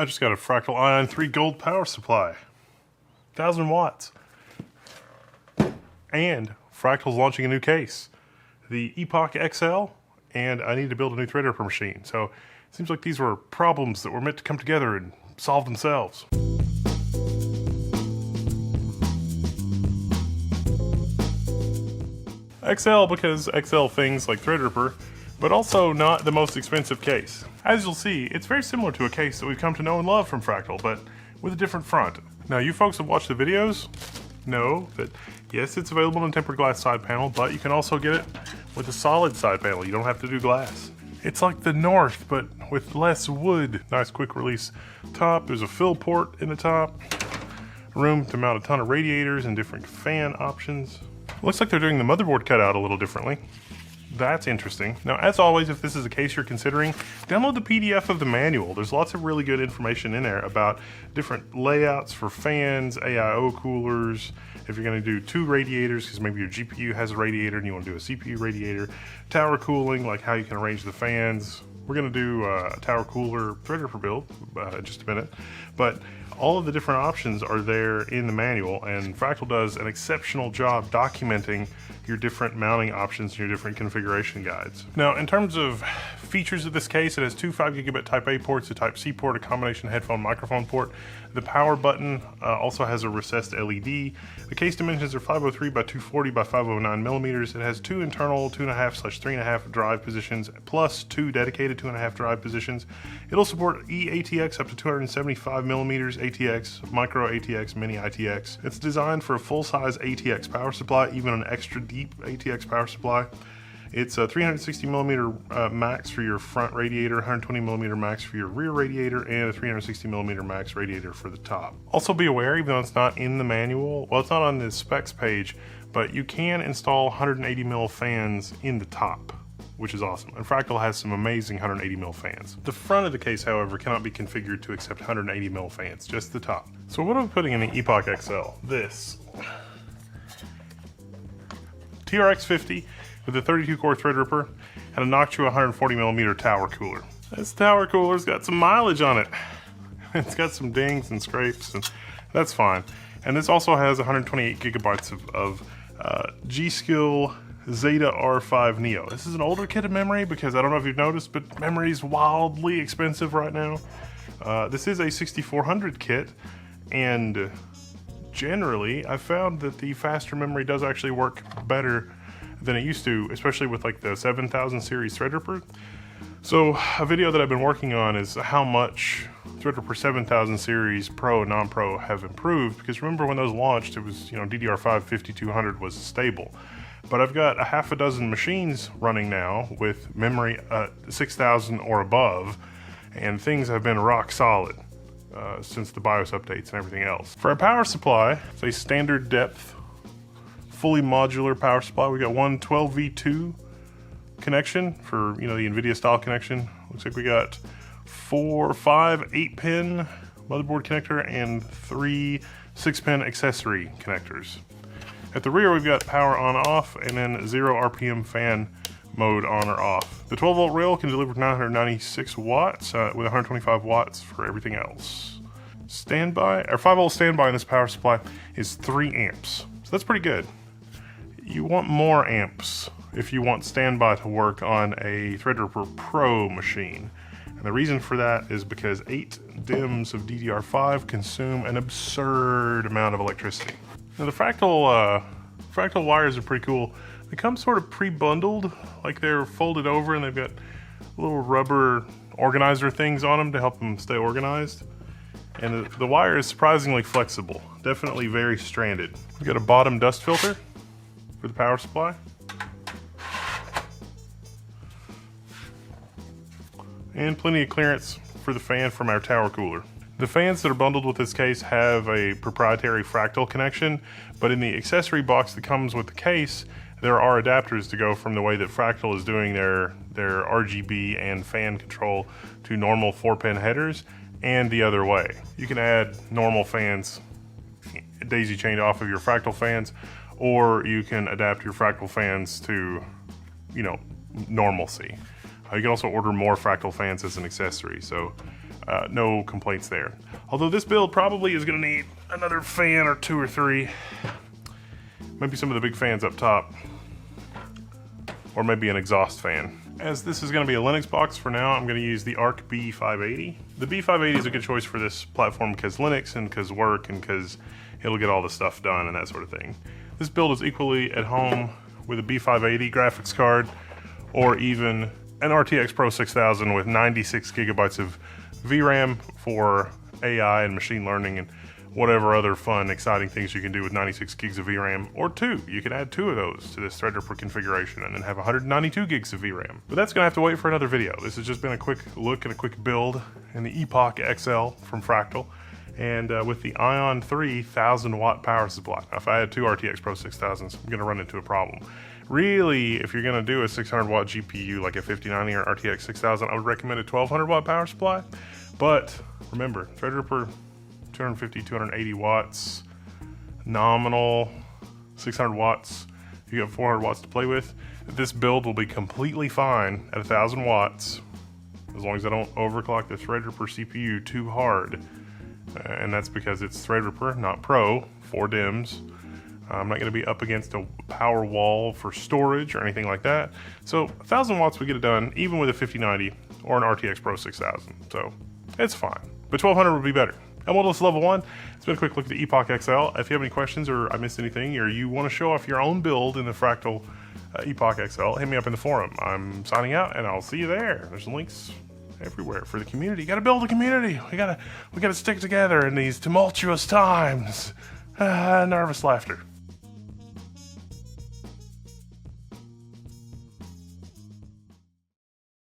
I just got a Fractal Ion 3 Gold power supply. 1000 watts. And Fractal's launching a new case. The Epoch XL, and I need to build a new Threadripper machine. So it seems like these were problems that were meant to come together and solve themselves. XL because XL things like Threadripper, but also not the most expensive case. As you'll see, it's very similar to a case that we've come to know and love from Fractal, but with a different front. Now, you folks that watch the videos know that yes, it's available in a tempered glass side panel, but you can also get it with a solid side panel. You don't have to do glass. It's like the North, but with less wood. Nice quick release top. There's a fill port in the top. Room to mount a ton of radiators and different fan options. Looks like they're doing the motherboard cutout a little differently. That's interesting. Now, as always, if this is a case you're considering, download the PDF of the manual. There's lots of really good information in there about different layouts for fans, AIO coolers, if you're gonna do 2 radiators, because maybe your GPU has a radiator and you wanna do a CPU radiator, tower cooling, like how you can arrange the fans. We're gonna do a tower cooler Threadripper build in just a minute, but all of the different options are there in the manual, and Fractal does an exceptional job documenting your different mounting options and your different configuration guides. Now, in terms of features of this case, it has 2 5GB Type A ports, a Type C port, a combination headphone microphone port. The power button also has a recessed LED. The case dimensions are 503 by 240 by 509 millimeters. It has 2 internal 2.5/3.5 drive positions, plus 2 dedicated 2.5 drive positions. It'll support eATX up to 275 millimeters, ATX, micro ATX, mini ITX. It's designed for a full-size ATX power supply, even an extra deep ATX power supply. It's a 360 millimeter max for your front radiator, 120 millimeter max for your rear radiator, and a 360 millimeter max radiator for the top. Also be aware, even though it's not in the manual, well, it's not on the specs page, but you can install 180 mil fans in the top, which is awesome. And Fractal has some amazing 180 mil fans. The front of the case, however, cannot be configured to accept 180 mil fans, just the top. So what am I putting in the Epoch XL? This TRX 50 with a 32 core Threadripper and a Noctua 140 millimeter tower cooler. This tower cooler's got some mileage on it. It's got some dings and scrapes, and that's fine. And this also has 128 gigabytes of G.Skill Zeta R5 Neo. This is an older kit of memory because I don't know if you've noticed, but memory is wildly expensive right now. This is a 6400 kit, and generally I've found that the faster memory does actually work better than it used to, especially with like the 7000 series Threadripper. So a video that I've been working on is how much Threadripper 7000 series Pro and non-Pro have improved, because remember when those launched, it was, you know, DDR5 5200 was stable. But I've got a half a dozen machines running now with memory 6000 or above, and things have been rock solid since the BIOS updates and everything else. For our power supply, it's a standard depth, fully modular power supply. We got one 12V2 connection for, you know, the NVIDIA style connection. Looks like we got 5 8-pin motherboard connector and 3 6-pin accessory connectors. At the rear, we've got power on off and then 0 RPM fan mode on or off. The 12 volt rail can deliver 996 watts with 125 watts for everything else. Standby, or 5 volt standby in this power supply is 3 amps. So that's pretty good. You want more amps if you want standby to work on a Threadripper Pro machine. And the reason for that is because 8 DIMMs of DDR5 consume an absurd amount of electricity. Now the Fractal wires are pretty cool. They come sort of pre-bundled, like they're folded over and they've got little rubber organizer things on them to help them stay organized. And the wire is surprisingly flexible, definitely very stranded. We've got a bottom dust filter for the power supply. And plenty of clearance for the fan from our tower cooler. The fans that are bundled with this case have a proprietary Fractal connection, but in the accessory box that comes with the case, there are adapters to go from the way that Fractal is doing their RGB and fan control to normal 4-pin headers, and the other way. You can add normal fans daisy chained off of your Fractal fans, or you can adapt your Fractal fans to, you know, normalcy. You can also order more Fractal fans as an accessory. So no complaints there. Although this build probably is going to need another fan or 2 or 3. Maybe some of the big fans up top. Or maybe an exhaust fan. As this is going to be a Linux box for now, I'm going to use the Arc B580. The B580 is a good choice for this platform because Linux and because work and because it'll get all the stuff done and that sort of thing. This build is equally at home with a B580 graphics card or even an RTX Pro 6000 with 96 gigabytes of VRAM for AI and machine learning and whatever other fun, exciting things you can do with 96 gigs of VRAM, or 2. You can add 2 of those to this Threadripper configuration and then have 192 gigs of VRAM. But that's gonna have to wait for another video. This has just been a quick look and a quick build in the Epoch XL from Fractal, and with the Ion 3 1000-watt power supply. Now, if I had 2 RTX Pro 6000s, I'm gonna run into a problem. Really, if you're gonna do a 600-watt GPU like a 5090 or RTX 6000, I would recommend a 1200-watt power supply. But remember, Threadripper 250, 280 watts, nominal 600 watts. You have 400 watts to play with. This build will be completely fine at 1000 watts as long as I don't overclock the Threadripper CPU too hard. And that's because it's Threadripper, not Pro, 4 DIMMs. I'm not going to be up against a power wall for storage or anything like that. So 1000 watts we get it done even with a 5090 or an RTX Pro 6000. So it's fine. But 1200 would be better. I'm Modalist Level 1. It's been a quick look at the Epoch XL. If you have any questions or I missed anything or you want to show off your own build in the Fractal Epoch XL, hit me up in the forum. I'm signing out and I'll see you there. There's links everywhere for the community. You gotta build a community. We gotta stick together in these tumultuous times. Nervous laughter.